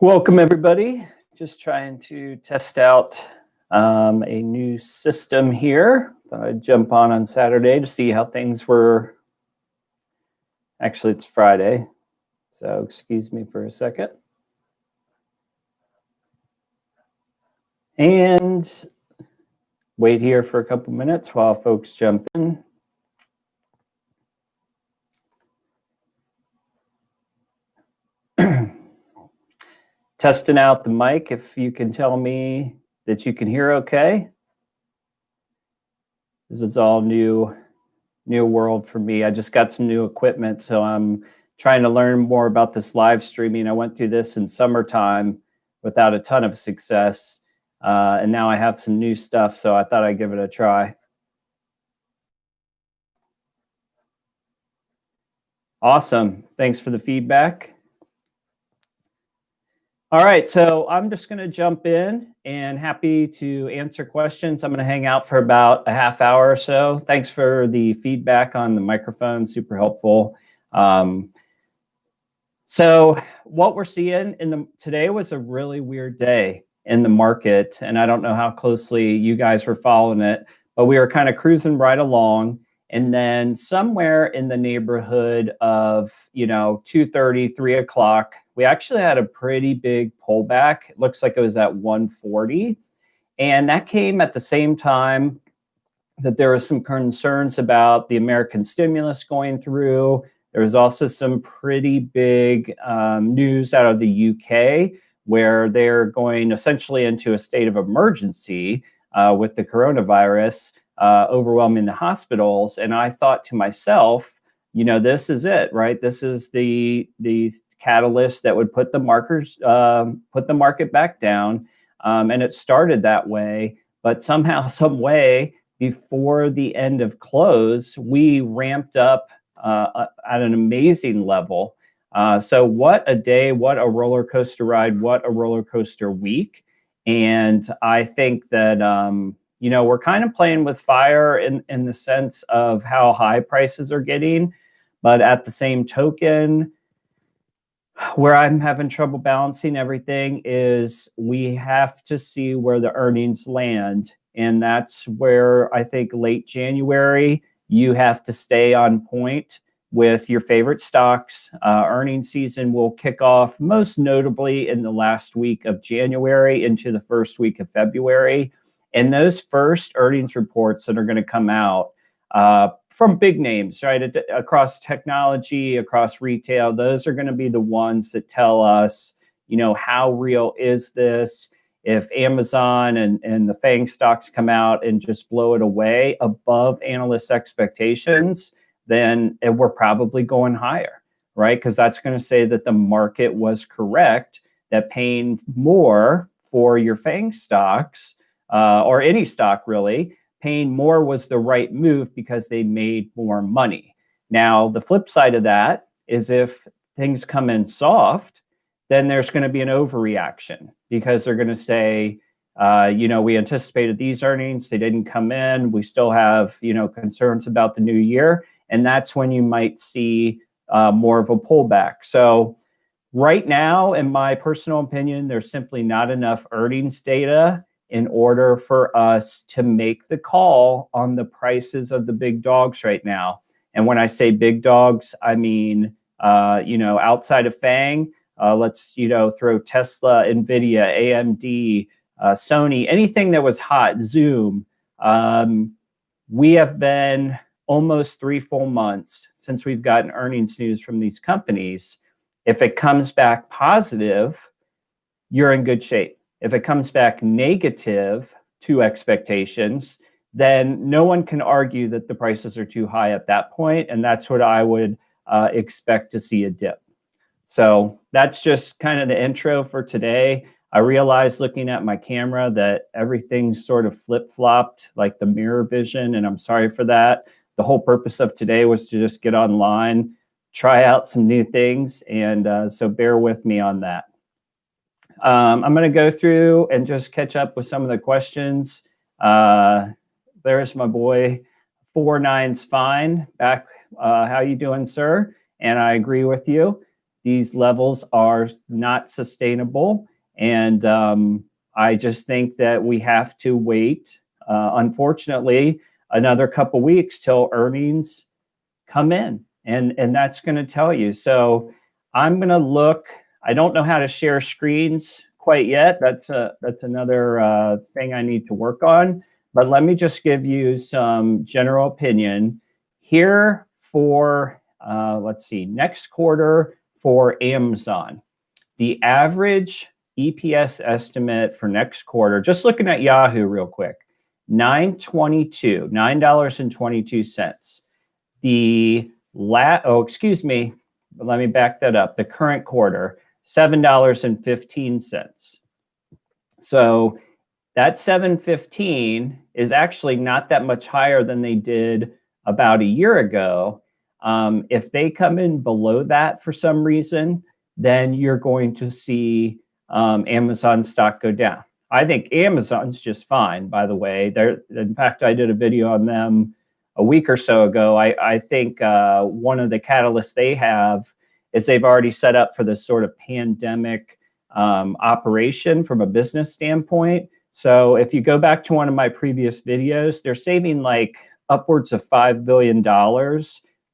Welcome, everybody. Just trying to test out a new system here. Thought I'd jump on Saturday to see how things were. Actually, it's Friday, so excuse me for a second. And wait here for a couple minutes while folks jump in. Testing out the mic, if you can tell me that you can hear okay. This is all new world for me. I just got some new equipment, so I'm trying to learn more about this live streaming. I went through this in summertime without a ton of success, and now I have some new stuff, so I thought I'd give it a try. Awesome. Thanks for the feedback. All right, so I'm just going to jump in and happy to answer questions. I'm going to hang out for about a half hour or so. Thanks for the feedback on the microphone, super helpful. So what we're seeing today was a really weird day in the market, and I don't know how closely you guys were following it, but we were kind of cruising right along. And then somewhere in the neighborhood of, 2:30, 3 o'clock, we actually had a pretty big pullback. It looks like it was at 140. And that came at the same time that there were some concerns about the American stimulus going through. There was also some pretty big news out of the UK where they're going essentially into a state of emergency with the coronavirus. Overwhelming the hospitals. And I thought to myself, this is it, right? This is the catalyst that would put the market back down. And it started that way, but somehow, some way, before the end of close, we ramped up at an amazing level. So what a day, what a roller coaster ride, what a roller coaster week. And I think that we're kind of playing with fire in the sense of how high prices are getting. But at the same token, where I'm having trouble balancing everything is we have to see where the earnings land. And that's where I think late January, you have to stay on point with your favorite stocks. Earnings season will kick off most notably in the last week of January into the first week of February. And those first earnings reports that are going to come out from big names, right, across technology, across retail, those are going to be the ones that tell us, how real is this? If Amazon and the FANG stocks come out and just blow it away above analysts' expectations, then we're probably going higher, right? Because that's going to say that the market was correct, that paying more for your FANG stocks or any stock really, paying more was the right move because they made more money. Now, the flip side of that is if things come in soft, then there's going to be an overreaction because they're going to say, we anticipated these earnings, they didn't come in, we still have, concerns about the new year. And that's when you might see more of a pullback. So right now, in my personal opinion, there's simply not enough earnings data in order for us to make the call on the prices of the big dogs right now. And when I say big dogs, I mean, outside of FANG, let's, throw Tesla, NVIDIA, AMD, Sony, anything that was hot, Zoom. We have been almost 3 full months since we've gotten earnings news from these companies. If it comes back positive, you're in good shape. If it comes back negative to expectations, then no one can argue that the prices are too high at that point. And that's what I would expect to see a dip. So that's just kind of the intro for today. I realized looking at my camera that everything's sort of flip-flopped, like the mirror vision, and I'm sorry for that. The whole purpose of today was to just get online, try out some new things, and so bear with me on that. I'm going to go through and just catch up with some of the questions. There's my boy, 49's Fine, back. How you doing, sir? And I agree with you. These levels are not sustainable. And I just think that we have to wait, unfortunately, another couple weeks till earnings come in. And that's going to tell you. So I'm going to look. I don't know how to share screens quite yet. That's another thing I need to work on. But let me just give you some general opinion here for, let's see, next quarter for Amazon. The average EPS estimate for next quarter, just looking at Yahoo real quick, $9.22. Let me back that up. The current quarter, $7.15. So that $7.15 is actually not that much higher than they did about a year ago. If they come in below that for some reason, then you're going to see Amazon stock go down. I think Amazon's just fine, by the way. In fact, I did a video on them a week or so ago. I think one of the catalysts they have is they've already set up for this sort of pandemic operation from a business standpoint. So if you go back to one of my previous videos, they're saving like upwards of $5 billion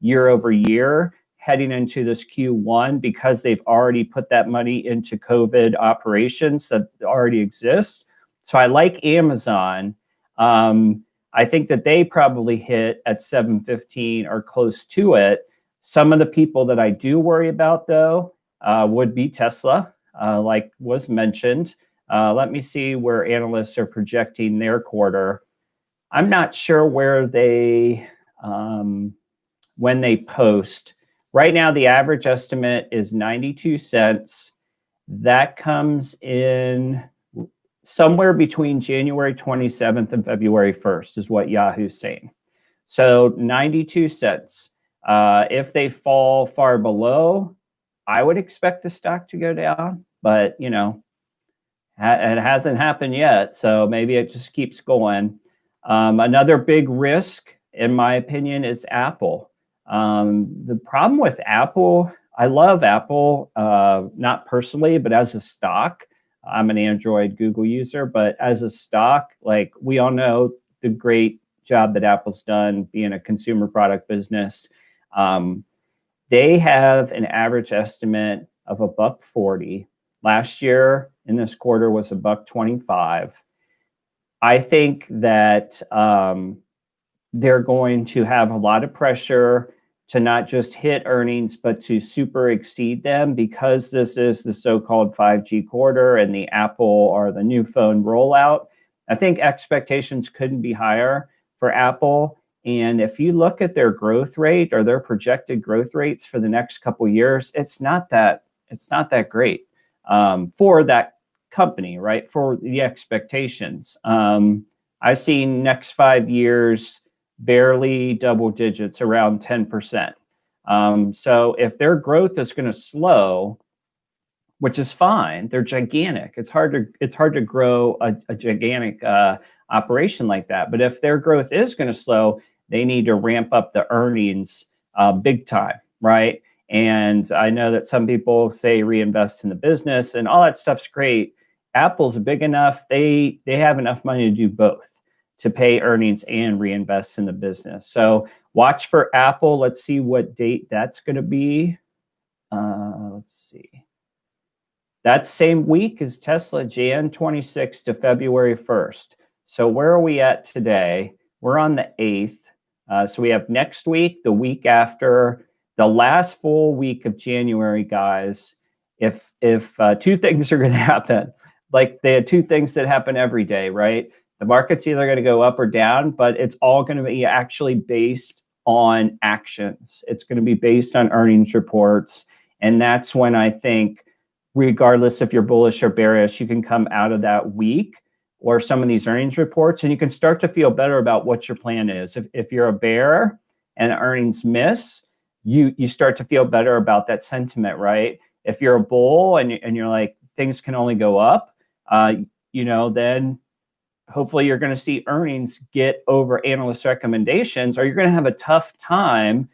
year over year heading into this Q1 because they've already put that money into COVID operations that already exist. So I like Amazon. I think that they probably hit at 715 or close to it. Some of the people that I do worry about, though, would be Tesla, like was mentioned. Let me see where analysts are projecting their quarter. I'm not sure where they, when they post. Right now, the average estimate is 92 cents. That comes in somewhere between January 27th and February 1st is what Yahoo's saying. So 92 cents. If they fall far below, I would expect the stock to go down, but you know, it hasn't happened yet. So maybe it just keeps going. Another big risk, in my opinion, is Apple. The problem with Apple, I love Apple, not personally, but as a stock. I'm an Android Google user, but as a stock, like we all know the great job that Apple's done being a consumer product business. They have an average estimate of $1.40. Last year in this quarter was $1.25. I think that they're going to have a lot of pressure to not just hit earnings, but to super exceed them because this is the so-called 5G quarter and the Apple or the new phone rollout. I think expectations couldn't be higher for Apple. And if you look at their growth rate or their projected growth rates for the next couple of years, it's not that great for that company, right? For the expectations. I've seen next 5 years barely double digits, around 10%. So if their growth is going to slow, which is fine, they're gigantic. It's hard to grow a gigantic operation like that. But if their growth is going to slow, they need to ramp up the earnings big time, right? And I know that some people say reinvest in the business and all that stuff's great. Apple's big enough; they have enough money to do both, to pay earnings and reinvest in the business. So watch for Apple. Let's see what date that's going to be. Let's see. That same week is Tesla, Jan 26th to February 1st. So where are we at today? We're on the 8th. So we have next week, the week after, the last full week of January, guys. If two things are going to happen, like they had two things that happen every day, right? The market's either going to go up or down, but it's all going to be actually based on actions. It's going to be based on earnings reports. And that's when I think, regardless if you're bullish or bearish, you can come out of that week or some of these earnings reports and you can start to feel better about what your plan is. If you're a bear and earnings miss, you start to feel better about that sentiment, right? If you're a bull and you're like, things can only go up, then hopefully you're going to see earnings get over analyst recommendations, or you're going to have a tough time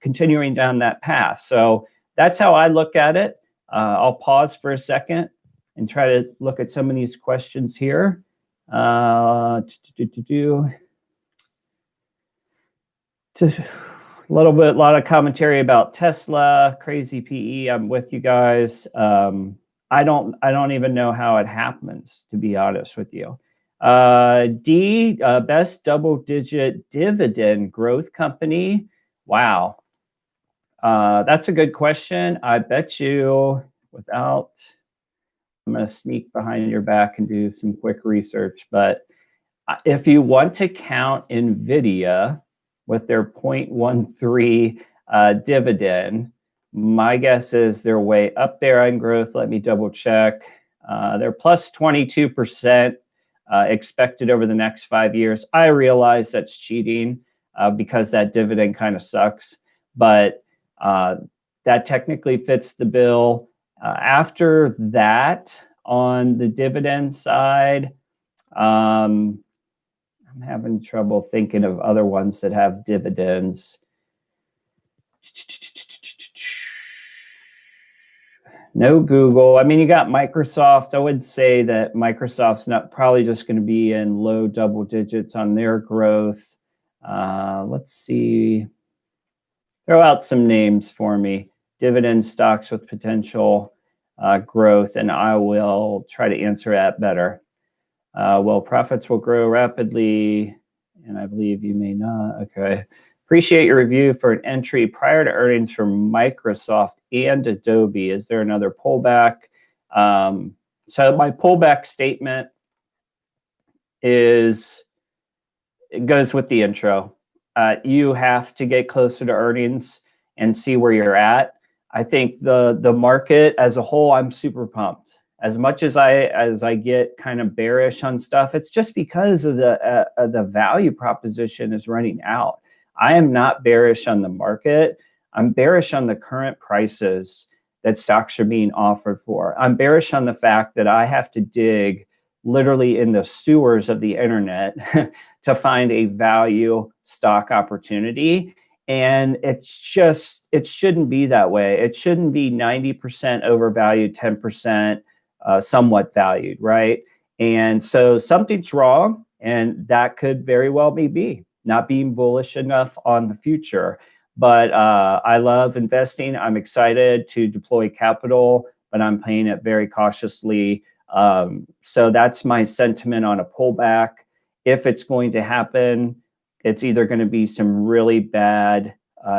continuing down that path. So that's how I look at it. I'll pause for a second and try to look at some of these questions here. A lot of commentary about Tesla, crazy PE. I'm with you guys. I don't even know how it happens, to be honest with you. Best double-digit dividend growth company. Wow. That's a good question. I bet you I'm going to sneak behind your back and do some quick research. But if you want to count NVIDIA with their 0.13 dividend, my guess is they're way up there on growth. Let me double check. They're plus 22% expected over the next 5 years. I realize that's cheating because that dividend kind of sucks, but that technically fits the bill. After that, on the dividend side, I'm having trouble thinking of other ones that have dividends. No Google. I mean, you got Microsoft. I would say that Microsoft's not probably just going to be in low double digits on their growth. Let's see. Throw out some names for me. Dividend stocks with potential growth, and I will try to answer that better. Well, profits will grow rapidly, and I believe you may not. Okay. Appreciate your review for an entry prior to earnings from Microsoft and Adobe. Is there another pullback? So my pullback statement it goes with the intro. You have to get closer to earnings and see where you're at. I think the market as a whole, I'm super pumped. As much as I get kind of bearish on stuff, it's just because of the value proposition is running out. I am not bearish on the market. I'm bearish on the current prices that stocks are being offered for. I'm bearish on the fact that I have to dig literally in the sewers of the internet to find a value stock opportunity. And it shouldn't be that way. It shouldn't be 90% overvalued, 10% somewhat valued, right? And so something's wrong, and that could very well be not being bullish enough on the future. But I love investing. I'm excited to deploy capital, but I'm playing it very cautiously. So that's my sentiment on a pullback. If it's going to happen, it's either going to be some really bad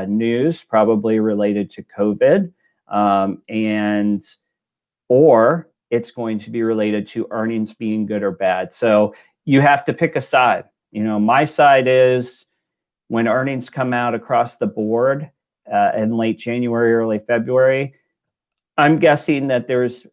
news, probably related to COVID, or it's going to be related to earnings being good or bad. So you have to pick a side. You know, my side is when earnings come out across the board in late January, early February, I'm guessing that there's,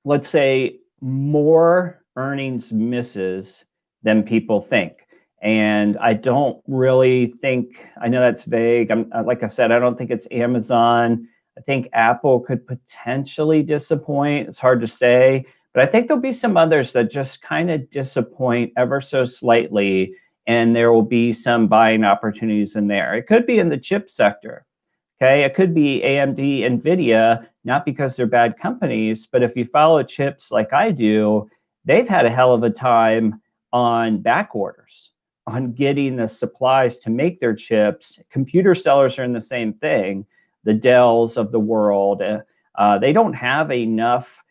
let's say, more earnings misses than people think. And I don't really think, I know that's vague. Like I said, I don't think it's Amazon. I think Apple could potentially disappoint. It's hard to say. But I think there'll be some others that just kind of disappoint ever so slightly, and there will be some buying opportunities in there. It could be in the chip sector, okay? It could be AMD, NVIDIA, not because they're bad companies, but if you follow chips like I do, they've had a hell of a time on back orders, on getting the supplies to make their chips. Computer sellers are in the same thing, the Dells of the world. They don't have enough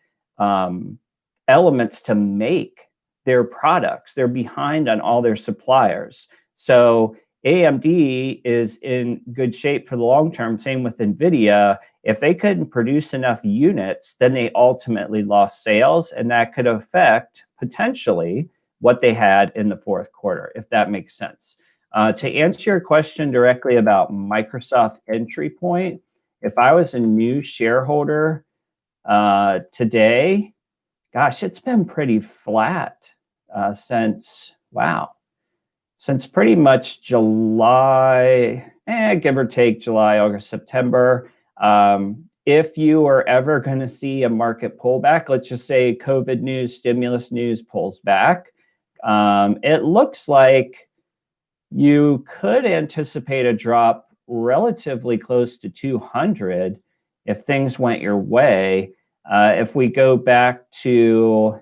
elements to make their products. They're behind on all their suppliers. So AMD is in good shape for the long term. Same with NVIDIA. If they couldn't produce enough units, then they ultimately lost sales, and that could affect potentially what they had in the fourth quarter, if that makes sense. To answer your question directly about Microsoft entry point, if I was a new shareholder today, gosh, it's been pretty flat since pretty much July, give or take July, August, September. If you are ever going to see a market pullback, let's just say COVID news, stimulus news pulls back, it looks like you could anticipate a drop relatively close to 200 if things went your way. If we go back to,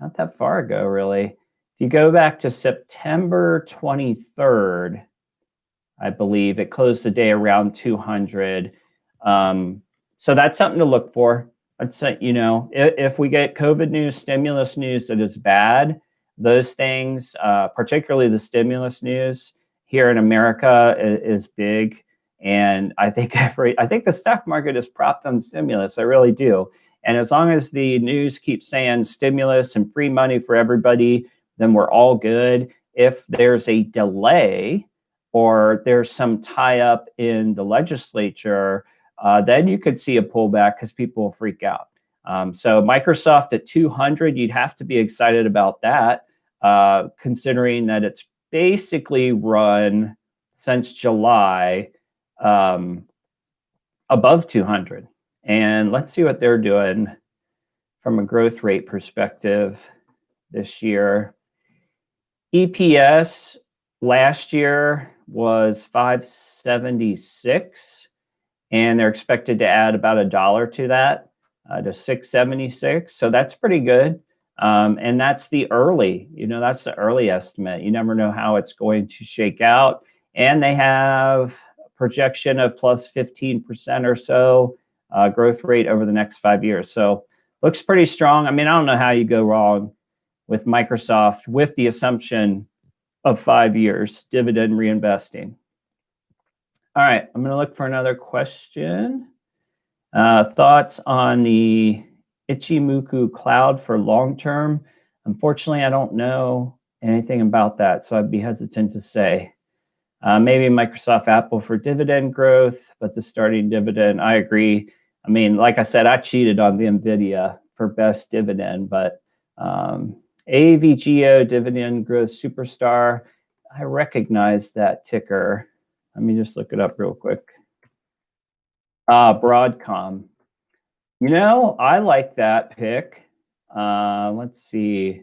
not that far ago, really, if you go back to September 23rd, I believe it closed the day around 200. So that's something to look for. I'd say, if we get COVID news, stimulus news that is bad, those things, particularly the stimulus news here in America, is big. And I think the stock market is propped on stimulus. I really do. And as long as the news keeps saying stimulus and free money for everybody, then we're all good. If there's a delay or there's some tie up in the legislature, then you could see a pullback because people will freak out. So Microsoft at 200, you'd have to be excited about that, considering that it's basically run since July above 200. And let's see what they're doing from a growth rate perspective this year. EPS last year was 576, and they're expected to add about $1 to that, to 676. So that's pretty good. And that's the early, that's the early estimate. You never know how it's going to shake out. And they have a projection of plus 15% or so growth rate over the next 5 years. So looks pretty strong. I mean, I don't know how you go wrong with Microsoft with the assumption of 5 years dividend reinvesting. All right, I'm going to look for another question. Thoughts on the Ichimoku cloud for long term? Unfortunately, I don't know anything about that, so I'd be hesitant to say. Maybe Microsoft Apple for dividend growth, but the starting dividend, I agree. I mean, like I said, I cheated on the NVIDIA for best dividend, but AVGO dividend growth superstar, I recognize that ticker. Let me just look it up real quick. Broadcom. I like that pick. Let's see.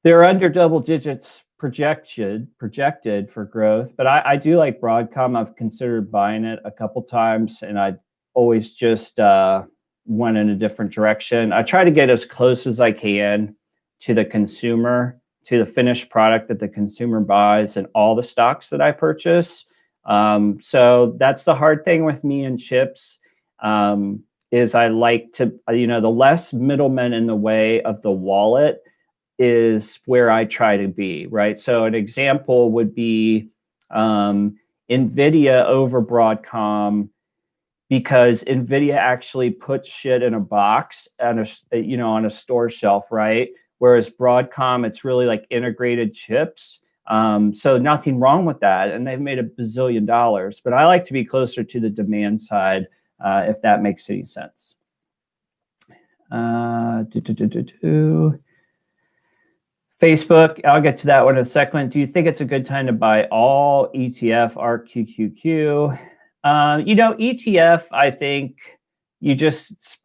They're under double digits projected for growth, but I do like Broadcom. I've considered buying it a couple times, and I always just went in a different direction. I try to get as close as I can to the consumer, to the finished product that the consumer buys and all the stocks that I purchase. So that's the hard thing with me and chips, is I like to, the less middlemen in the way of the wallet is where I try to be, right? So an example would be NVIDIA over Broadcom, because NVIDIA actually puts shit in a box on a store shelf, right? Whereas Broadcom, it's really like integrated chips. So nothing wrong with that. And they've made $1 bazillion. But I like to be closer to the demand side, if that makes any sense. Facebook, I'll get to that one in a second. Do you think it's a good time to buy all ETF RQQQ? ETF, I think you just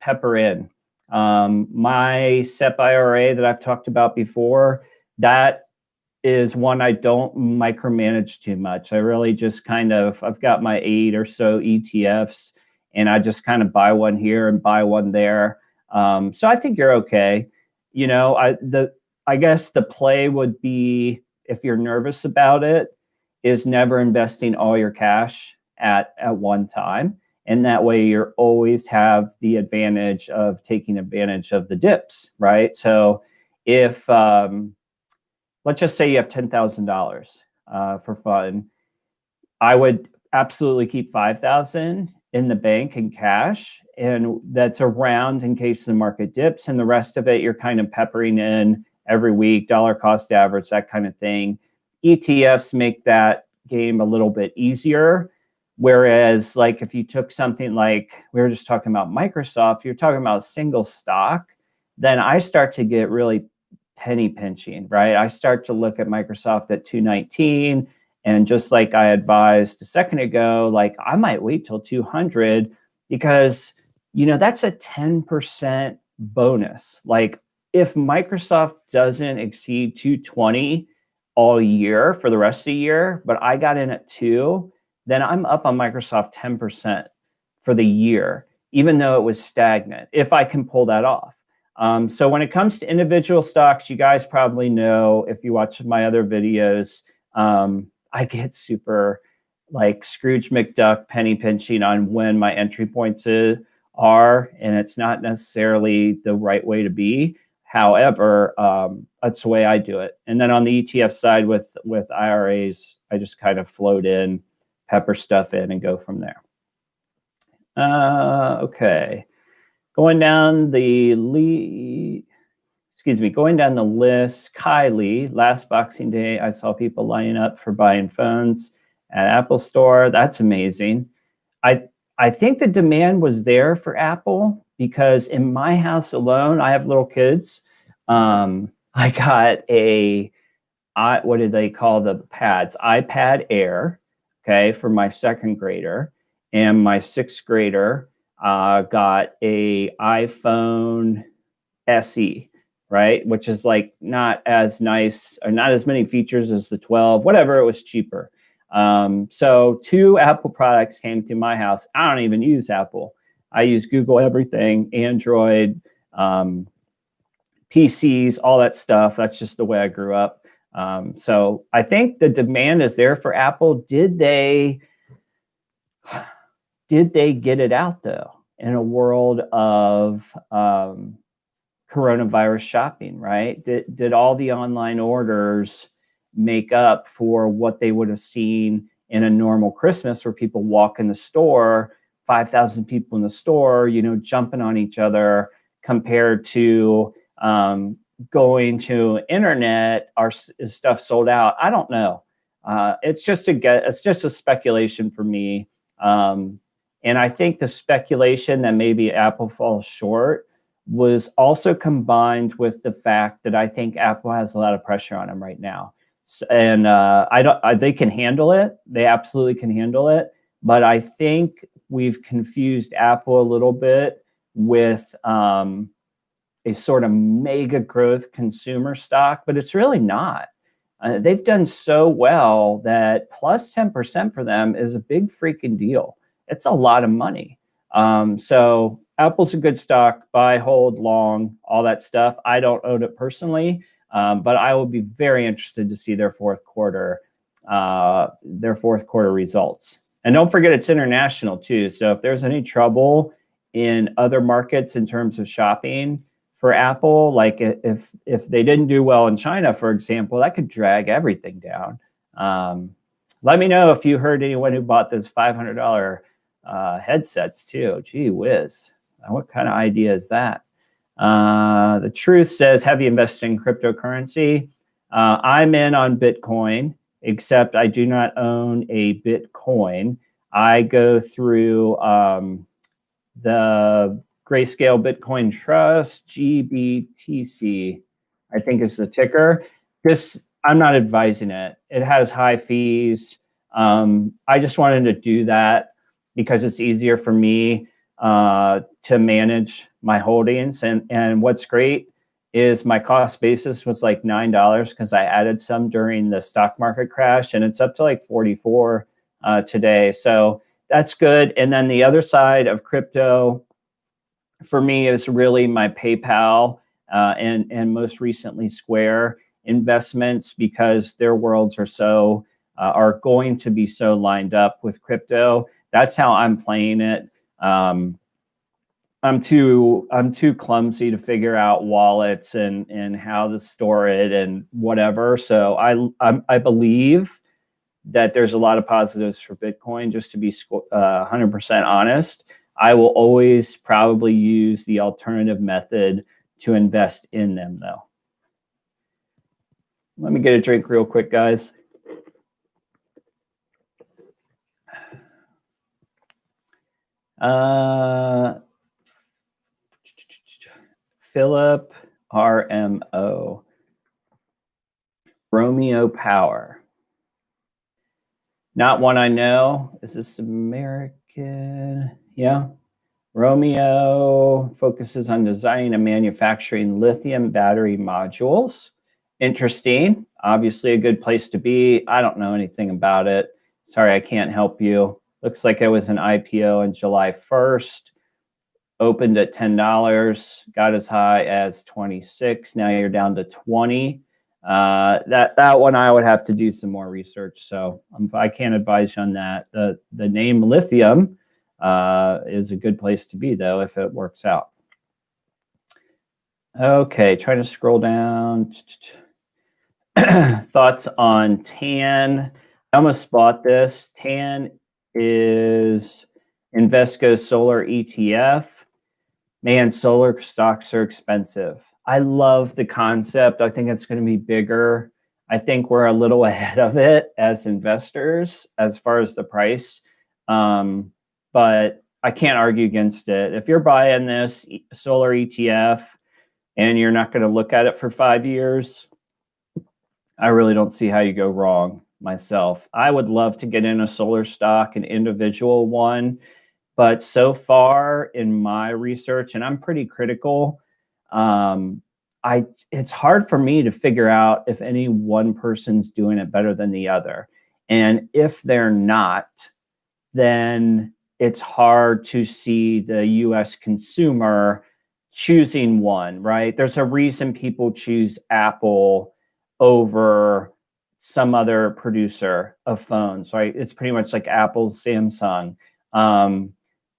pepper in. My SEP IRA that I've talked about before, that is one I don't micromanage too much. I really just I've got my 8 or so ETFs, and I just kind of buy one here and buy one there. So I think you're okay. I guess the play would be, if you're nervous about it, is never investing all your cash at one time. And that way you always have the advantage of taking advantage of the dips, right? So if, let's just say you have $10,000 for fun, I would absolutely keep $5,000 in the bank in cash, and that's around in case the market dips, and the rest of it you're kind of peppering in every week, dollar cost average, that kind of thing. ETFs make that game a little bit easier. Whereas, like, if you took something like, we were just talking about Microsoft, you're talking about a single stock, then I start to get really penny pinching, right? I start to look at Microsoft at 219, and just like I advised a second ago, like, I might wait till 200 because, that's a 10% bonus. Like, if Microsoft doesn't exceed 220 all year for the rest of the year, but I got in at 2, then I'm up on Microsoft 10% for the year, even though it was stagnant, if I can pull that off. So when it comes to individual stocks, you guys probably know, if you watch my other videos, I get super like Scrooge McDuck penny pinching on when my entry points are, and it's not necessarily the right way to be. However, that's the way I do it. And then on the ETF side with IRAs, I just kind of float in, pepper stuff in, and go from there. Okay. Going down the list, Kylie, last Boxing Day, I saw people lining up for buying phones at Apple Store. That's amazing. I think the demand was there for Apple because in my house alone, I have little kids. I got what do they call the pads? iPad Air, okay, for my 2nd grader, and my 6th grader got a iPhone SE, right? Which is like not as nice or not as many features as the 12, whatever, it was cheaper. So 2 Apple products came to my house. I don't even use Apple. I use Google everything, Android, PCs, all that stuff. That's just the way I grew up. So I think the demand is there for Apple. Did they get it out though in a world of coronavirus shopping, right? Did all the online orders make up for what they would have seen in a normal Christmas where people walk in the store, 5,000 people in the store, jumping on each other, compared to going to internet, our stuff sold out? I don't know. It's just a speculation for me. And I think the speculation that maybe Apple falls short was also combined with the fact that I think Apple has a lot of pressure on them right now. And they can handle it. They absolutely can handle it. But I think we've confused Apple a little bit with a sort of mega growth consumer stock, but it's really not. They've done so well that plus 10% for them is a big freaking deal. It's a lot of money. So Apple's a good stock, buy, hold, long, all that stuff. I don't own it personally, but I will be very interested to see their fourth quarter results. And don't forget, it's international too. So if there's any trouble in other markets in terms of shopping for Apple, like if they didn't do well in China, for example, that could drag everything down. Let me know if you heard anyone who bought those $500 headsets too. Gee whiz. What kind of idea is that? The Truth says, have you invested in cryptocurrency? I'm in on Bitcoin, except I do not own a Bitcoin. I go through the Grayscale Bitcoin Trust, GBTC, I think is the ticker. I'm not advising it. It has high fees. I just wanted to do that because it's easier for me to manage my holdings. And what's great is my cost basis was like $9 because I added some during the stock market crash, and it's up to like 44 today. So that's good. And then the other side of crypto for me is really my PayPal and most recently Square investments, because their worlds are going to be so lined up with crypto. That's how I'm playing it. I'm too clumsy to figure out wallets and how to store it and whatever. So I believe that there's a lot of positives for Bitcoin. Just to be 100% honest, I will always probably use the alternative method to invest in them, though. Let me get a drink real quick, guys. Philip RMO. Romeo Power. Not one I know. Is this American? Yeah. Romeo focuses on designing and manufacturing lithium battery modules. Interesting. Obviously a good place to be. I don't know anything about it. Sorry, I can't help you. Looks like it was an IPO on July 1st. Opened at $10, got as high as 26. Now you're down to 20. That one I would have to do some more research. So I can't advise you on that. The name lithium is a good place to be though, if it works out. Okay, trying to scroll down. Thoughts on TAN. I almost bought this. TAN is Invesco's solar ETF. Man, solar stocks are expensive. I love the concept. I think it's going to be bigger. I think we're a little ahead of it as investors as far as the price. But I can't argue against it. If you're buying this solar ETF and you're not going to look at it for 5 years, I really don't see how you go wrong myself. I would love to get in a solar stock, an individual one. But so far in my research, and I'm pretty critical, it's hard for me to figure out if any one person's doing it better than the other. And if they're not, then it's hard to see the US consumer choosing one, right? There's a reason people choose Apple over some other producer of phones, right? It's pretty much like Apple, Samsung.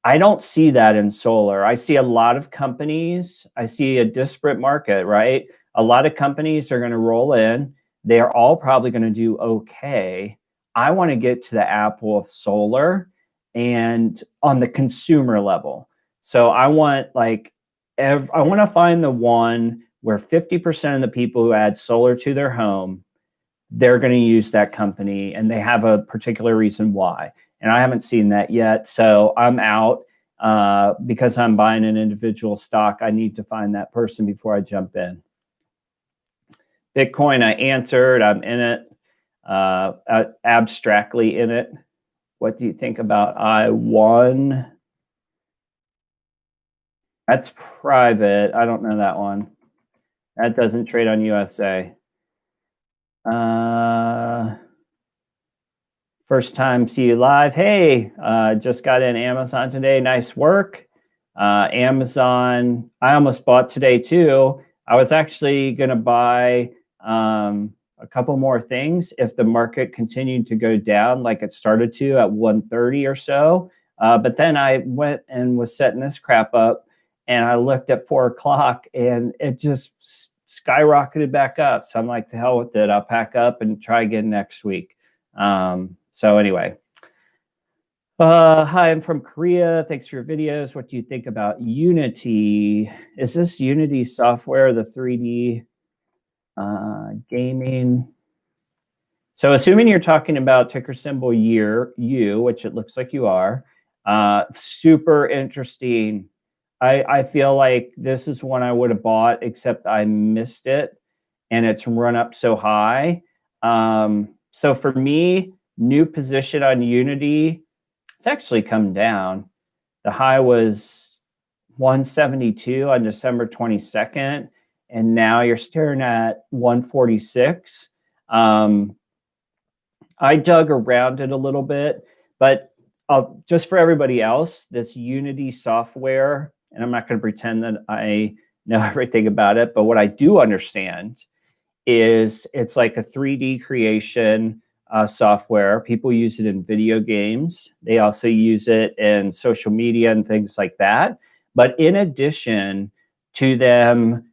I don't see that in solar. I see a lot of companies. I see a disparate market, right? A lot of companies are going to roll in. They're all probably going to do okay. I want to get to the Apple of solar and on the consumer level. So I want I want to find the one where 50% of the people who add solar to their home, they're going to use that company and they have a particular reason why. And I haven't seen that yet. So I'm out because I'm buying an individual stock. I need to find that person before I jump in. Bitcoin, I answered. I'm in it, abstractly in it. What do you think about I1? That's private. I don't know that one. That doesn't trade on USA. First time see you live. Hey, just got in Amazon today. Nice work. Amazon, I almost bought today too. I was actually going to buy a couple more things if the market continued to go down like it started to at 130 or so. But then I went and was setting this crap up and I looked at 4 o'clock and it just skyrocketed back up. So I'm like, to hell with it. I'll pack up and try again next week. So anyway, hi, I'm from Korea. Thanks for your videos. What do you think about Unity? Is this Unity software, the 3D gaming? So assuming you're talking about ticker symbol U, which it looks like you are, super interesting. I feel like this is one I would have bought, except I missed it and it's run up so high. So for me, new position on Unity, it's actually come down. The high was 172 on December 22nd, and now you're staring at 146. I dug around it a little bit, but just for everybody else, this Unity software, and I'm not going to pretend that I know everything about it, but what I do understand is it's like a 3D creation software. People use it in video games. They also use it in social media and things like that. But in addition to them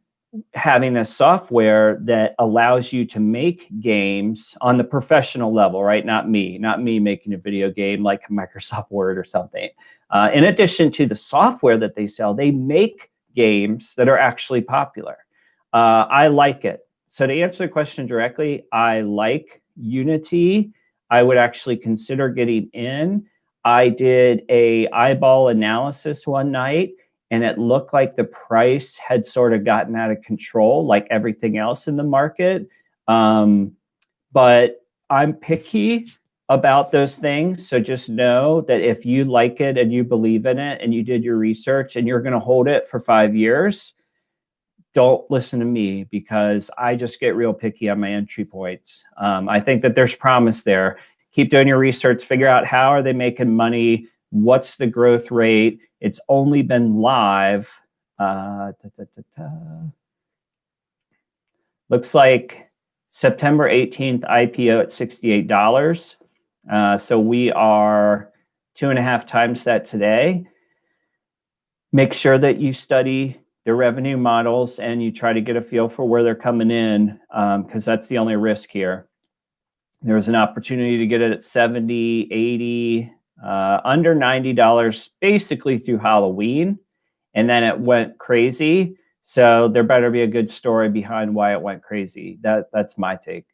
having a software that allows you to make games on the professional level, right? Not me making a video game like Microsoft Word or something. In addition to the software that they sell, they make games that are actually popular. I like it. So to answer the question directly, I like Unity. I would actually consider getting in. I did a eyeball analysis one night and it looked like the price had sort of gotten out of control like everything else in the market. But I'm picky about those things. So just know that if you like it and you believe in it and you did your research and you're going to hold it for 5 years, don't listen to me, because I just get real picky on my entry points. I think that there's promise there. Keep doing your research, figure out how are they making money, what's the growth rate. It's only been live. Looks like September 18th IPO at $68. So we are 2.5 times that today. Make sure that you study the revenue models and you try to get a feel for where they're coming in, because that's the only risk here. There was an opportunity to get it at 70, 80, under $90 basically through Halloween, and then it went crazy. So there better be a good story behind why it went crazy. That's my take.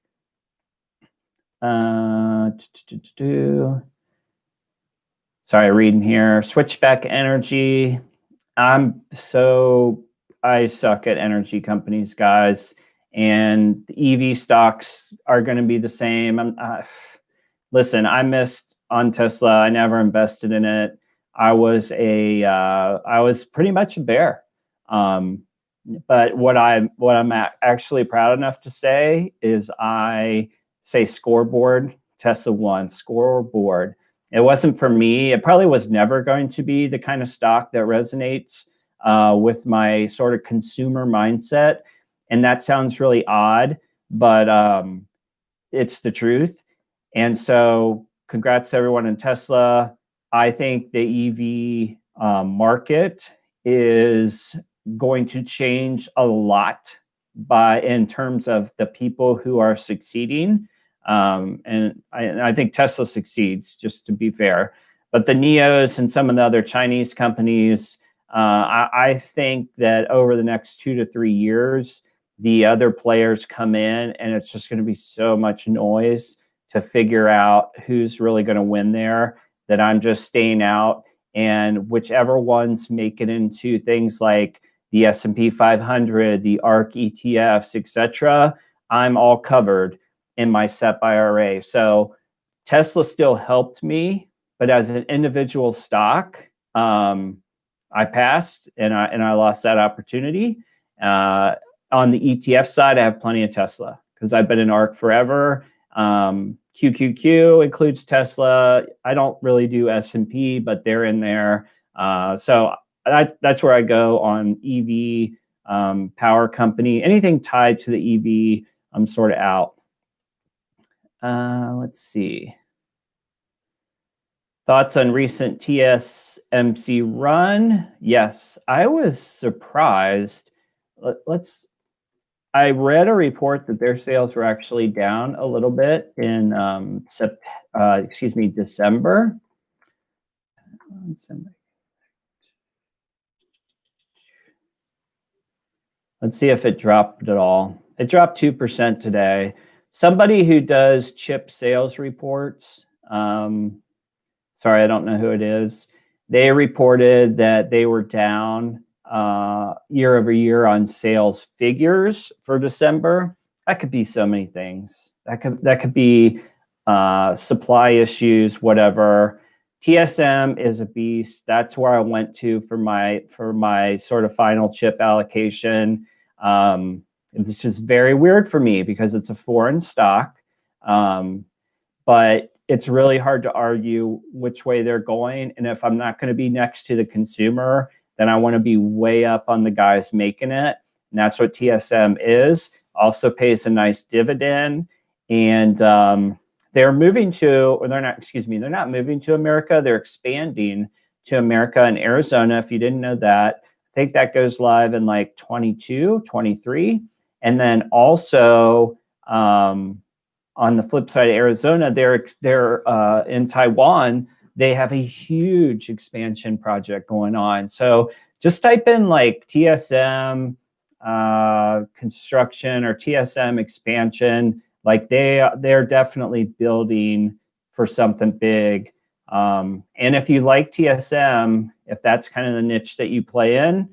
Sorry, reading here. Switchback Energy. I suck at energy companies, guys, and the EV stocks are going to be the same. Listen, I missed on Tesla. I never invested in it. I was pretty much a bear. But what I'm actually proud enough to say is I say scoreboard, Tesla won, scoreboard. It wasn't for me. It probably was never going to be the kind of stock that resonates with my sort of consumer mindset. And that sounds really odd, but it's the truth. And so congrats to everyone in Tesla. I think the EV market is going to change a lot in terms of the people who are succeeding. And I think Tesla succeeds, just to be fair. But the NEOs and some of the other Chinese companies, I think that over the next 2 to 3 years, the other players come in, and it's just going to be so much noise to figure out who's really going to win there, that I'm just staying out. And whichever ones make it into things like the S&P 500, the ARK ETFs, etc., I'm all covered in my SEP IRA. So Tesla still helped me, but as an individual stock, I passed and I lost that opportunity. On the ETF side, I have plenty of Tesla because I've been in ARK forever. QQQ includes Tesla. I don't really do S&P, but they're in there. So that's where I go on EV, power company, anything tied to the EV, I'm sort of out. Let's see. Thoughts on recent TSMC run? Yes, I was surprised. I read a report that their sales were actually down a little bit in December. Let's see if it dropped at all. It dropped 2% today. Somebody who does chip sales reports, sorry, I don't know who it is. They reported that they were down year over year on sales figures for December. That could be so many things. That could be supply issues, whatever. TSM is a beast. That's where I went to for my sort of final chip allocation. It's just very weird for me because it's a foreign stock, but it's really hard to argue which way they're going. And if I'm not going to be next to the consumer, then I want to be way up on the guys making it. And that's what TSM is. Also pays a nice dividend. And they're moving to, or they're not moving to America. They're expanding to America and Arizona. If you didn't know that, I think that goes live in like 22, 23. And then also on the flip side of Arizona, they're in Taiwan. They have a huge expansion project going on. So just type in like TSM construction or TSM expansion. Like they're definitely building for something big. And if you like TSM, if that's kind of the niche that you play in,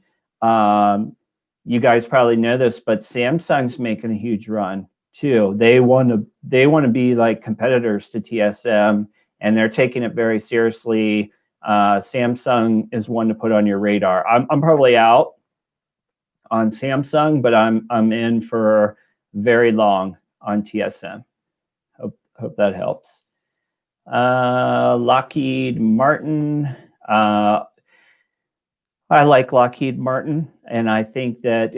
you guys probably know this, but Samsung's making a huge run. too. They want to be like competitors to TSM, and they're taking it very seriously. Samsung is one to put on your radar. I'm probably out on Samsung, but I'm in for very long on TSM. Hope that helps. Lockheed Martin. I like Lockheed Martin, and I think that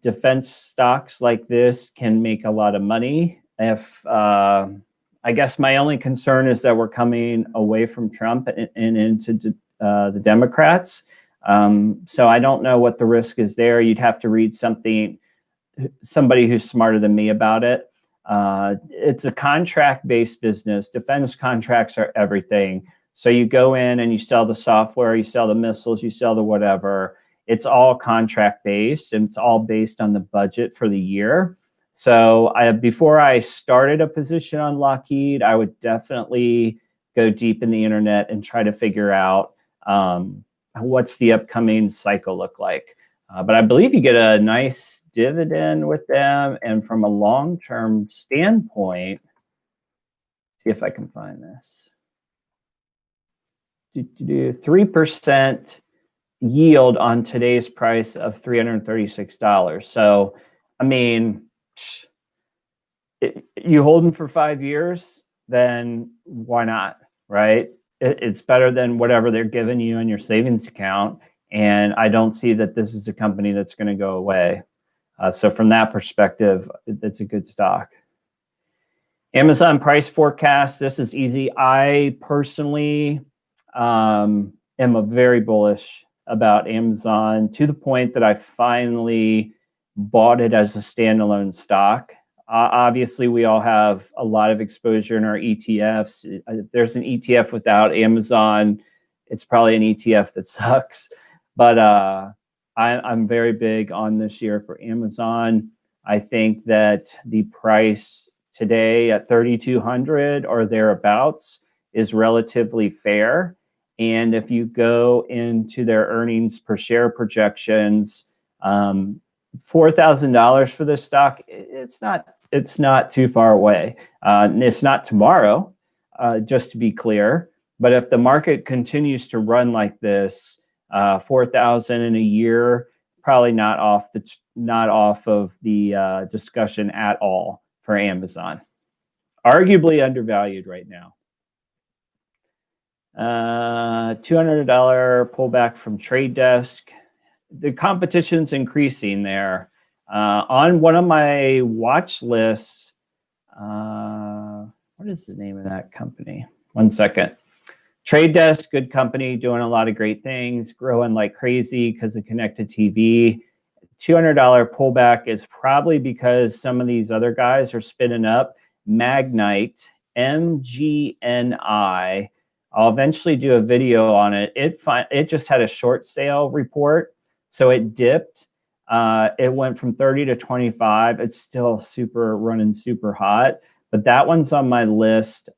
defense stocks like this can make a lot of money. If I guess my only concern is that we're coming away from Trump and into the Democrats. So I don't know what the risk is there. You'd have to read somebody who's smarter than me about it. It's a contract-based business. Defense contracts are everything. So you go in and you sell the software, you sell the missiles, you sell the whatever. It's all contract-based, and it's all based on the budget for the year. So before I started a position on Lockheed, I would definitely go deep in the internet and try to figure out what's the upcoming cycle look like. But I believe you get a nice dividend with them. And from a long-term standpoint, see if I can find this. 3% yield on today's price of $336. So, I mean, you hold them for 5 years, then why not, right? It's better than whatever they're giving you in your savings account. And I don't see that this is a company that's going to go away. So from that perspective, it's a good stock. Amazon price forecast. This is easy. I personally am a very bullish about Amazon, to the point that I finally bought it as a standalone stock. Obviously, we all have a lot of exposure in our ETFs. If there's an ETF without Amazon, it's probably an ETF that sucks. But I'm very big on this year for Amazon. I think that the price today at 3,200 or thereabouts is relatively fair. And if you go into their earnings per share projections, $4,000 for this stock, it's not too far away. It's not tomorrow, just to be clear. But if the market continues to run like this, 4,000 in a year, probably not off of the discussion at all for Amazon. Arguably undervalued right now. $200 pullback from Trade Desk. The competition's increasing there. On one of my watch lists, what is the name of that company? One second. Trade Desk, good company, doing a lot of great things, growing like crazy because of connected TV. $200 pullback is probably because some of these other guys are spinning up. Magnite, MGNI. I'll eventually do a video on it. It just had a short sale report, so it dipped. It went from 30 to 25. It's still running super hot, but that one's on my list.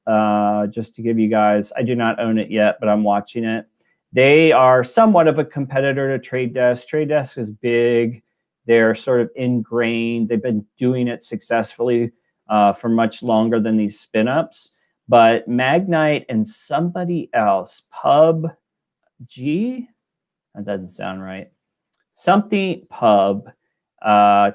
Just to give you guys, I do not own it yet, but I'm watching it. They are somewhat of a competitor to Trade Desk. Trade Desk is big. They're sort of ingrained. They've been doing it successfully for much longer than these spin-ups. But Magnite and somebody else, PUBG, that doesn't sound right. Something Pub,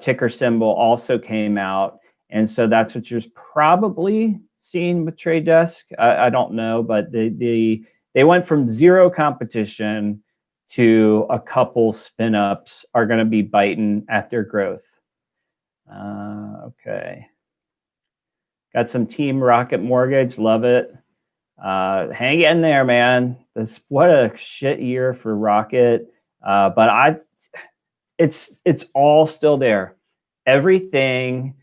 ticker symbol, also came out. And so that's what you're probably seeing with Trade Desk. I don't know, but they went from zero competition to a couple spin-ups are going to be biting at their growth. Okay. Got some Team Rocket Mortgage. Love it. Hang in there, man. What a shit year for Rocket. But it's all still there. Everything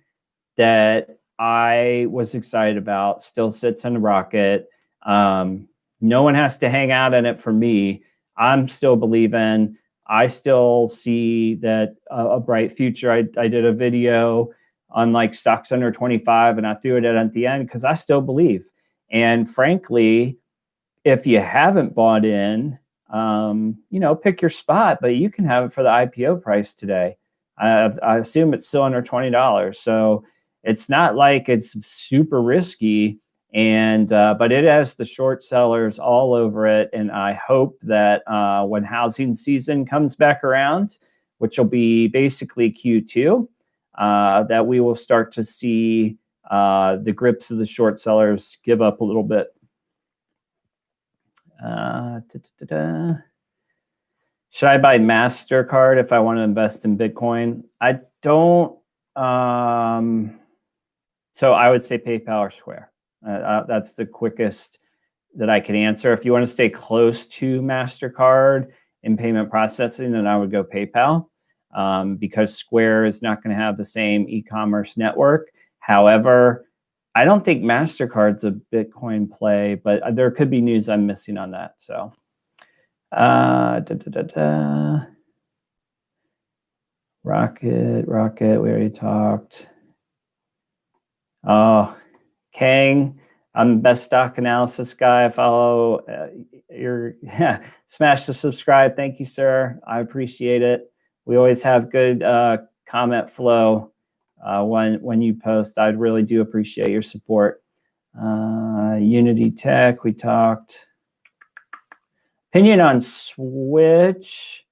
that I was excited about still sits in Rocket. No one has to hang out in it for me. I'm still believing. I still see that a bright future. I did a video on like stocks under 25, and I threw it at the end because I still believe. And frankly, if you haven't bought in, pick your spot, but you can have it for the IPO price today. I assume it's still under $20. So it's not like it's super risky. And but it has the short sellers all over it. And I hope that when housing season comes back around, which will be basically Q2, that we will start to see the grips of the short sellers give up a little bit. Should I buy MasterCard if I want to invest in Bitcoin? I don't. So I would say PayPal or Square. That's the quickest that I can answer. If you want to stay close to MasterCard in payment processing, then I would go PayPal, because Square is not going to have the same e-commerce network. However, I don't think MasterCard's a Bitcoin play, but there could be news I'm missing on that. So, Rocket, we already talked. Oh, Kang, I'm the best stock analysis guy. I follow smash the subscribe. Thank you, sir. I appreciate it. We always have good comment flow when you post. I really do appreciate your support. Unity Tech, we talked. Opinion on Switch.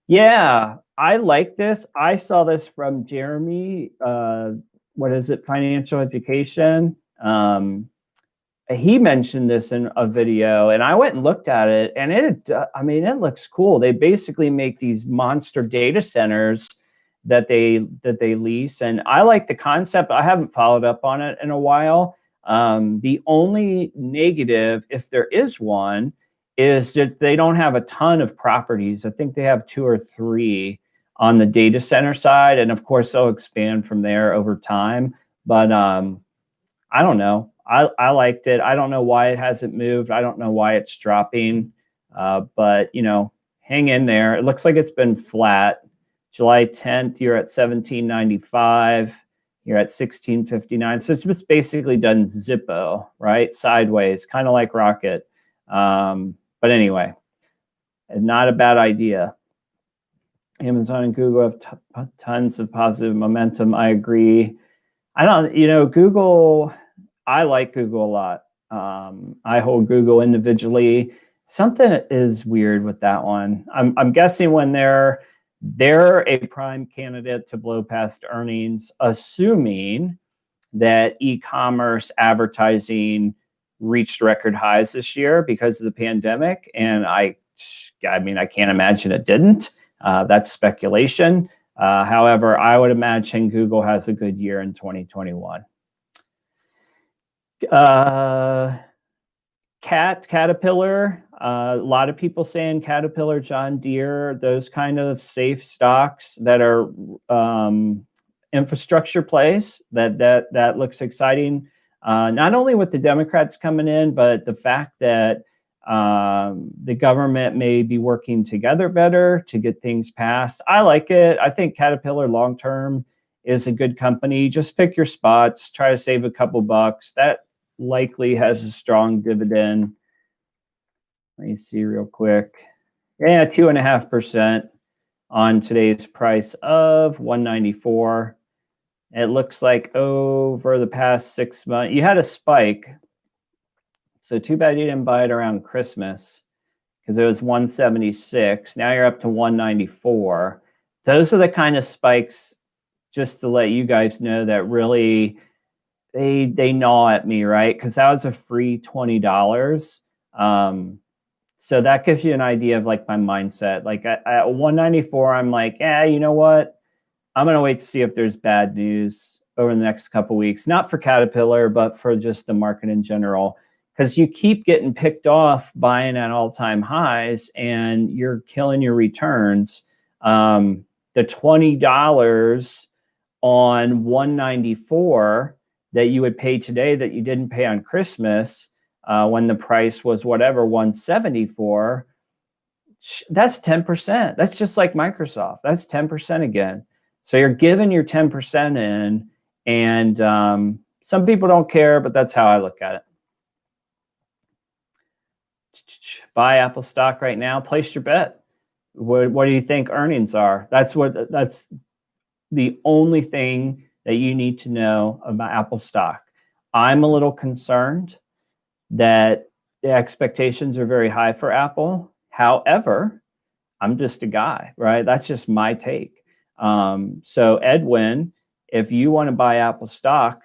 Yeah, I like this. I saw this from Jeremy. What is it? Financial Education. He mentioned this in a video, and I went and looked at it, and it looks cool. They basically make these monster data centers that they lease, and I like the concept. I haven't followed up on it in a while. The only negative, if there is one, is that they don't have a ton of properties. I think they have 2 or 3 on the data center side, and of course they'll expand from there over time. But I don't know. I liked it. I don't know why it hasn't moved. I don't know why it's dropping. But hang in there. It looks like it's been flat. July 10th, you're at 1795. You're at 1659. So it's just basically done Zippo, right? Sideways, kind of like Rocket. But anyway, not a bad idea. Amazon and Google have tons of positive momentum. I agree. Google, I like Google a lot. I hold Google individually. Something is weird with that one. I'm guessing when they're a prime candidate to blow past earnings, assuming that e-commerce advertising reached record highs this year because of the pandemic. And I can't imagine it didn't. That's speculation. However, I would imagine Google has a good year in 2021. Caterpillar, a lot of people saying Caterpillar, John Deere, those kind of safe stocks that are infrastructure plays, that looks exciting. Not only with the Democrats coming in, but the fact that the government may be working together better to get things passed. I like it. I think Caterpillar long-term is a good company. Just pick your spots, try to save a couple bucks. That likely has a strong dividend. Let me see real quick. Yeah, 2.5% on today's price of 194. It looks like over the past 6 months, you had a spike. So too bad you didn't buy it around Christmas because it was 176. Now you're up to 194. Those are the kind of spikes, just to let you guys know, that really they gnaw at me, right? Because that was a free $20. So that gives you an idea of like my mindset. Like at 194, I'm like, yeah, you know what? I'm going to wait to see if there's bad news over the next couple of weeks, not for Caterpillar, but for just the market in general. Because you keep getting picked off buying at all-time highs and you're killing your returns. The $20 on 194 that you would pay today that you didn't pay on Christmas when the price was whatever, 174, that's 10%. That's just like Microsoft. That's 10% again. So you're giving your 10% in, and some people don't care, but that's how I look at it. Buy Apple stock right now. Place your bet. What do you think earnings are? That's the only thing that you need to know about Apple stock. I'm a little concerned that the expectations are very high for Apple. However, I'm just a guy, right? That's just my take. So Edwin, if you want to buy Apple stock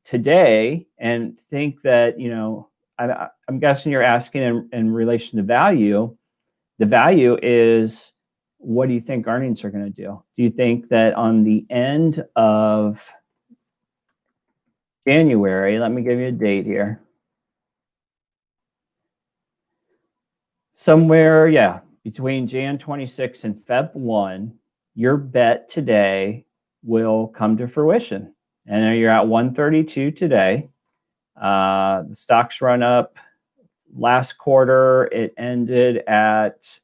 today and think that, I'm guessing you're asking in relation to value, the value is, what do you think earnings are going to do? Do you think that on the end of January, let me give you a date here. Somewhere, yeah, between Jan 26 and Feb 1, your bet today will come to fruition. And you're at 132 today. The stocks run up. Last quarter, it ended at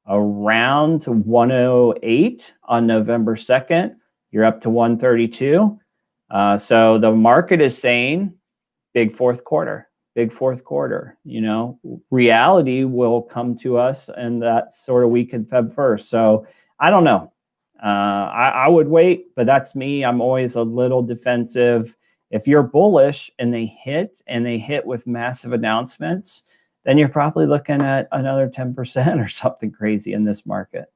around 108 on November 2nd. You're up to 132. So the market is saying big fourth quarter. Reality will come to us in that sort of week in Feb 1st. So I don't know. I would wait, but that's me. I'm always a little defensive. If you're bullish and they hit with massive announcements, then you're probably looking at another 10% or something crazy in this market.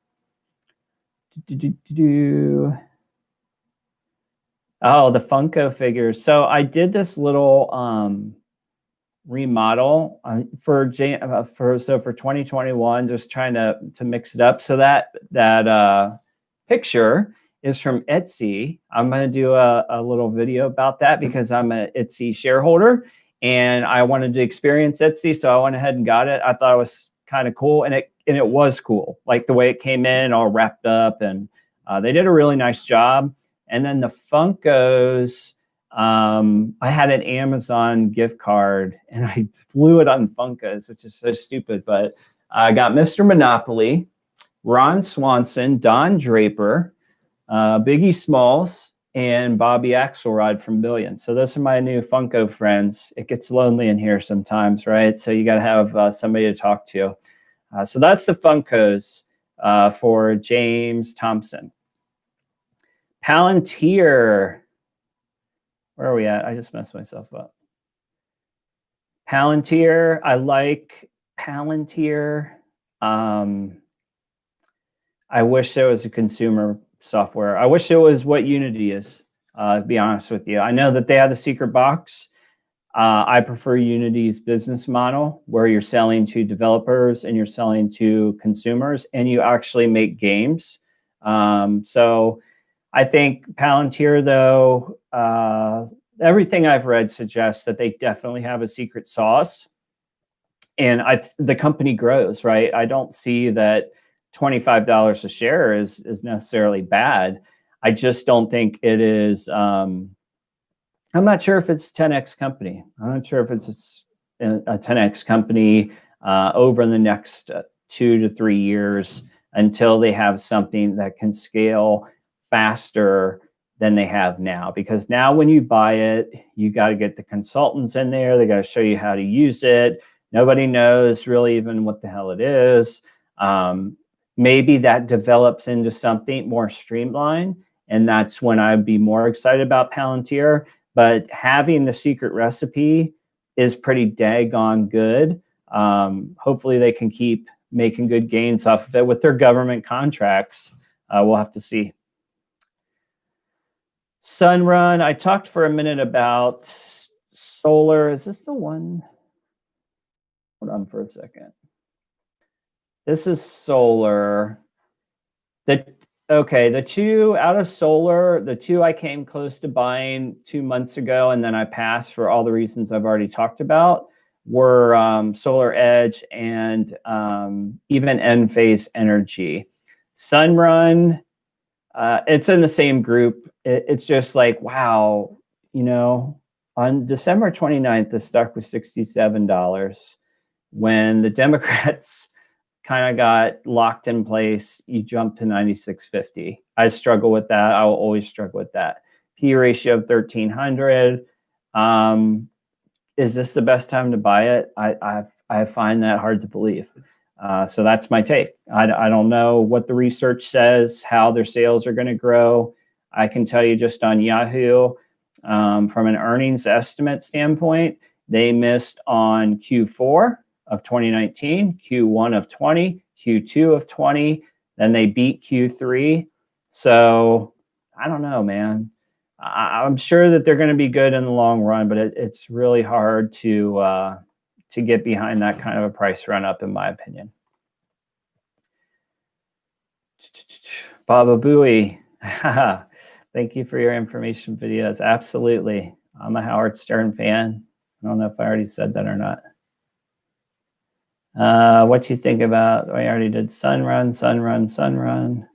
Oh, the Funko figures. So I did this little remodel for 2021, just trying to mix it up. So that picture is from Etsy. I'm going to do a little video about that because I'm an Etsy shareholder and I wanted to experience Etsy. So I went ahead and got it. I thought it was kind of cool. And it was cool. Like the way it came in all wrapped up, and they did a really nice job. And then the Funkos, I had an Amazon gift card and I flew it on Funkos, which is so stupid. But I got Mr. Monopoly, Ron Swanson, Don Draper, Biggie Smalls, and Bobby Axelrod from Billion. So those are my new Funko friends. It gets lonely in here sometimes, right? So you got to have somebody to talk to. So that's the Funkos for James Thompson. Palantir. Where are we at? I just messed myself up. Palantir. I like Palantir. I wish there was a consumer software. I wish it was what Unity is, to be honest with you. I know that they have the secret box. I prefer Unity's business model where you're selling to developers and you're selling to consumers and you actually make games. So I think Palantir, though, everything I've read suggests that they definitely have a secret sauce. And the company grows, right? I don't see that $25 a share is necessarily bad. I just don't think it is. I'm not sure if it's 10x company. I'm not sure if it's a 10x company over the next 2 to 3 years until they have something that can scale faster than they have now. Because now when you buy it, you got to get the consultants in there. They got to show you how to use it. Nobody knows really even what the hell it is. Maybe that develops into something more streamlined, and that's when I'd be more excited about Palantir. But having the secret recipe is pretty daggone good. Hopefully they can keep making good gains off of it with their government contracts. We'll have to see. Sunrun, I talked for a minute about solar. Is this the one? Hold on for a second. This is solar. The two out of solar, the two I came close to buying 2 months ago, and then I passed for all the reasons I've already talked about, were Solar Edge and even Enphase Energy. Sunrun, it's in the same group. It's just like, wow, on December 29th, the stock was $67. When the Democrats kind of got locked in place, you jumped to 96.50. I struggle with that. I will always struggle with that. P ratio of 1300. Is this the best time to buy it? I find that hard to believe. So that's my take. I don't know what the research says, how their sales are going to grow. I can tell you just on Yahoo, from an earnings estimate standpoint, they missed on Q4 of 2019, Q1 of 20, Q2 of 20, then they beat Q3. So I don't know, man. I'm sure that they're going to be good in the long run, but it's really hard to get behind that kind of a price run up, in my opinion. Baba Booey, thank you for your information videos. Absolutely. I'm a Howard Stern fan. I don't know if I already said that or not. What you think about, I already did Sunrun.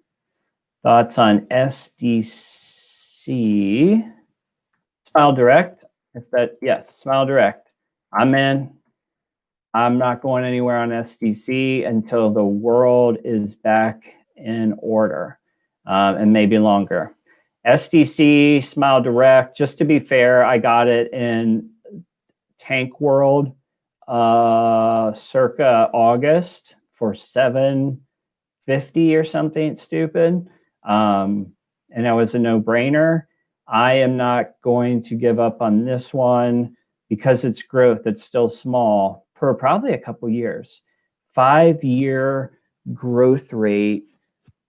Thoughts on SDC? SmileDirect, yes, SmileDirect. I'm in. I'm not going anywhere on SDC until the world is back in order, and maybe longer. SDC, SmileDirect, just to be fair, I got it in Tank World circa August for $7.50 or something stupid. And it was a no-brainer. I am not going to give up on this one because it's growth. It's still small for probably a couple years. 5-year growth rate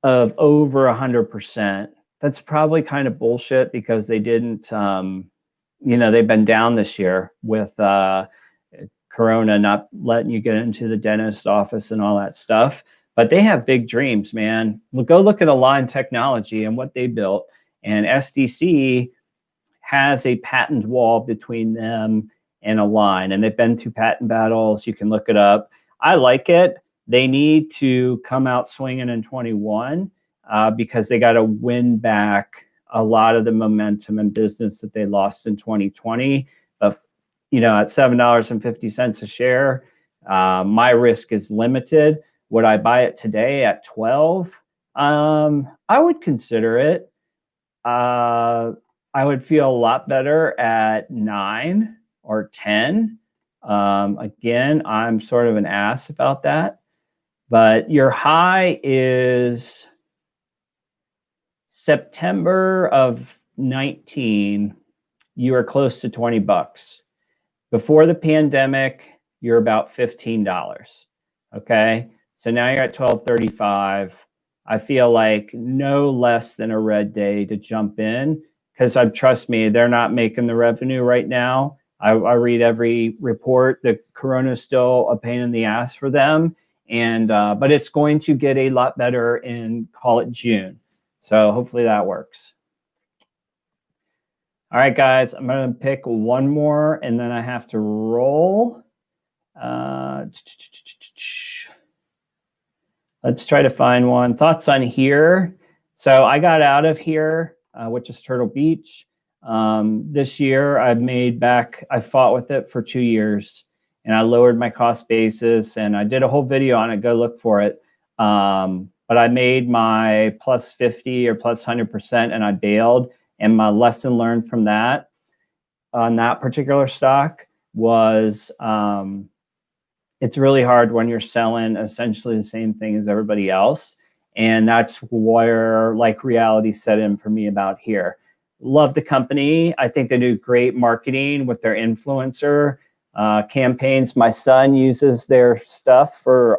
of over 100%. That's probably kind of bullshit because they didn't, they've been down this year with Corona not letting you get into the dentist's office and all that stuff. But they have big dreams, man. Go look at Align Technology and what they built. And SDC has a patent wall between them and Align. And they've been through patent battles. You can look it up. I like it. They need to come out swinging in 21 because they got to win back a lot of the momentum and business that they lost in 2020. At $7.50 a share, my risk is limited. Would I buy it today at 12? I would consider it. I would feel a lot better at 9 or 10. Again, I'm sort of an ass about that. But your high is September of 19. You are close to $20. Before the pandemic, you're about $15. Okay. So now you're at $12.35. I feel like no less than a red day to jump in because trust me, they're not making the revenue right now. I read every report that Corona is still a pain in the ass for them, but it's going to get a lot better in, call it June. So hopefully that works. All right, guys, I'm going to pick one more and then I have to roll. Let's try to find one. Thoughts on here. So I got out of here, which is Turtle Beach. This year I fought with it for 2 years and I lowered my cost basis and I did a whole video on it. Go look for it. But I made my plus 50 or plus 100% and I bailed. And my lesson learned from that on that particular stock was it's really hard when you're selling essentially the same thing as everybody else. And that's where like reality set in for me about here. Love the company. I think they do great marketing with their influencer campaigns. My son uses their stuff for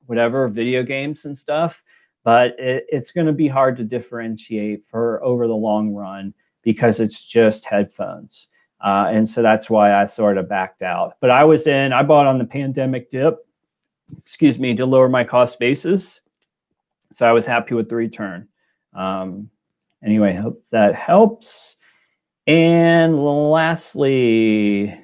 whatever, video games and stuff. But it's going to be hard to differentiate for over the long run because it's just headphones. And so that's why I sort of backed out. But I bought on the pandemic dip, to lower my cost basis. So I was happy with the return. Anyway, hope that helps. And lastly,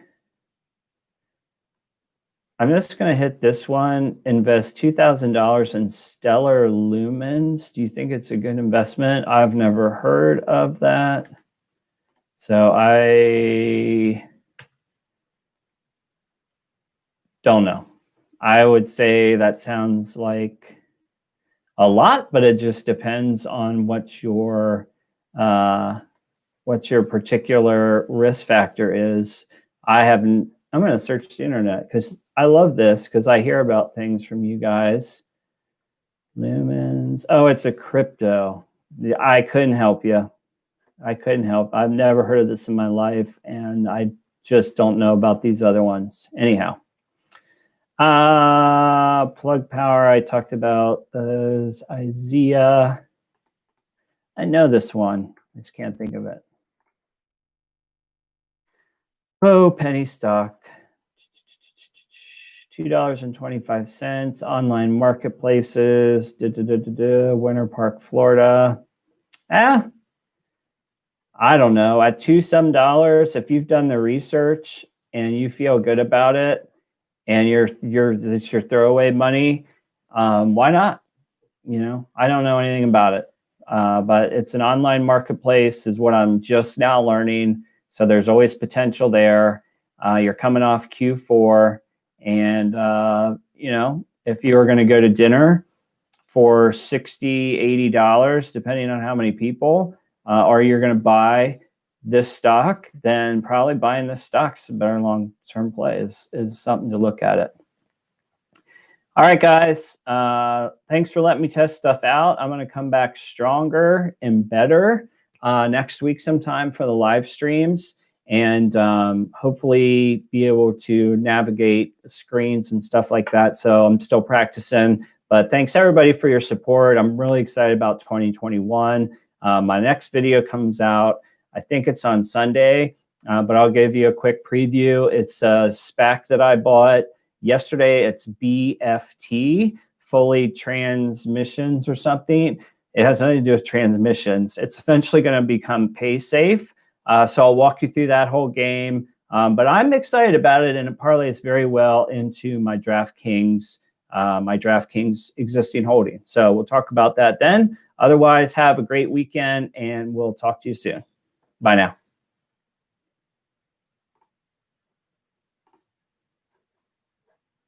I'm just going to hit this one. Invest $2,000 in Stellar Lumens. Do you think it's a good investment? I've never heard of that. So I don't know. I would say that sounds like a lot, but it just depends on what your particular risk factor is. I'm going to search the internet because I love this because I hear about things from you guys. Lumens. Oh, it's a crypto. I couldn't help you. I couldn't help. I've never heard of this in my life, and I just don't know about these other ones. Anyhow, Plug Power, I talked about those. IZEA, I know this one. I just can't think of it. Oh, penny stock, $2.25. Online marketplaces, Winter Park, Florida. I don't know. At $2 some, if you've done the research and you feel good about it, and it's your throwaway money, why not? You know, I don't know anything about it, but it's an online marketplace, is what I'm just now learning. So there's always potential there. You're coming off Q4, and you know, if you were going to go to dinner for $60, $80, depending on how many people, or you're going to buy this stock, then probably buying this stock's a better long-term play. Is something to look at it. All right, guys. Thanks for letting me test stuff out. I'm going to come back stronger and better next week sometime for the live streams, and hopefully be able to navigate screens and stuff like that. So I'm still practicing, but thanks everybody for your support. I'm really excited about 2021. My next video comes out, I think it's on Sunday, but I'll give you a quick preview. It's a SPAC that I bought yesterday. It's BFT, Fully Transmissions or something. It has nothing to do with transmissions. It's eventually going to become PaySafe. So I'll walk you through that whole game. But I'm excited about it, and it parlays very well into my DraftKings existing holding. So we'll talk about that then. Otherwise, have a great weekend, and we'll talk to you soon. Bye now.